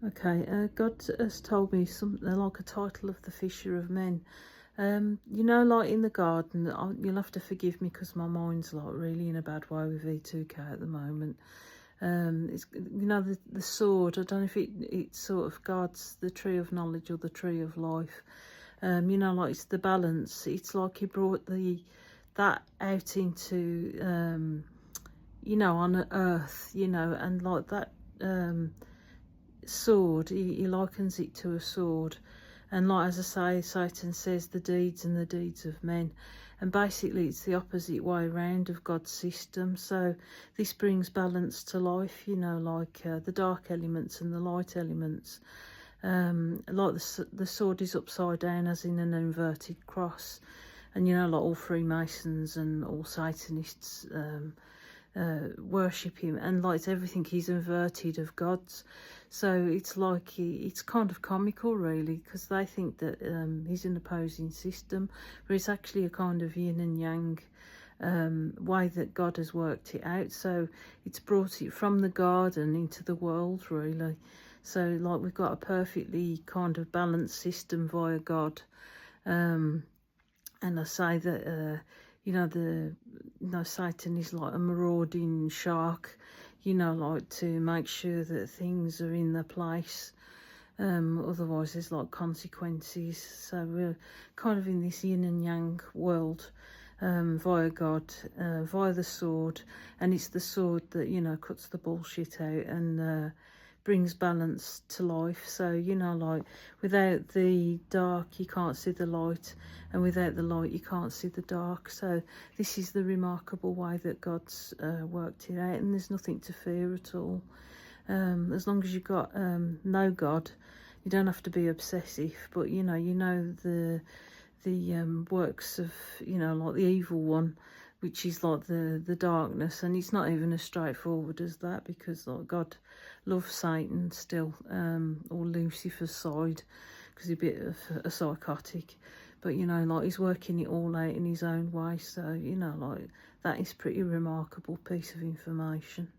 Okay, God has told me something like a title of the Fisher of Men. You know, like in the garden, you'll have to forgive me because my mind's like really in a bad way with V2K at the moment. It's, you know, the sword. I don't know if it sort of guards the tree of knowledge or the tree of life. You know, like it's the balance. It's like he brought that out into you know, on earth. You know, and like that sword, he likens it to a sword. And like as I say, Satan says the deeds and the deeds of men. And basically it's the opposite way around of God's system. So this brings balance to life, you know, like the dark elements and the light elements. Like the sword is upside down as in an inverted cross. And you know, like all Freemasons and all Satanists worship him, and like everything he's inverted of God's. So it's like it's kind of comical really, because they think that he's an opposing system, but it's actually a kind of yin and yang way that God has worked it out. So it's brought it from the garden into the world really. So like we've got a perfectly kind of balanced system via God. And I say that you know, Satan is like a marauding shark, you know, like to make sure that things are in their place. Otherwise there's like consequences. So we're kind of in this yin and yang world via God, via the sword. And it's the sword that, you know, cuts the bullshit out and brings balance to life. So, you know, like without the dark you can't see the light, and without the light you can't see the dark. So this is the remarkable way that God's worked it out, and there's nothing to fear at all. As long as you've got no God, you don't have to be obsessive, but you know the works of, you know, like the evil one, which is like the darkness. And it's not even as straightforward as that, because like God loves Satan still, or Lucifer's side, because he's a bit of a psychotic. But you know, like he's working it all out in his own way. So you know, like that is pretty remarkable piece of information.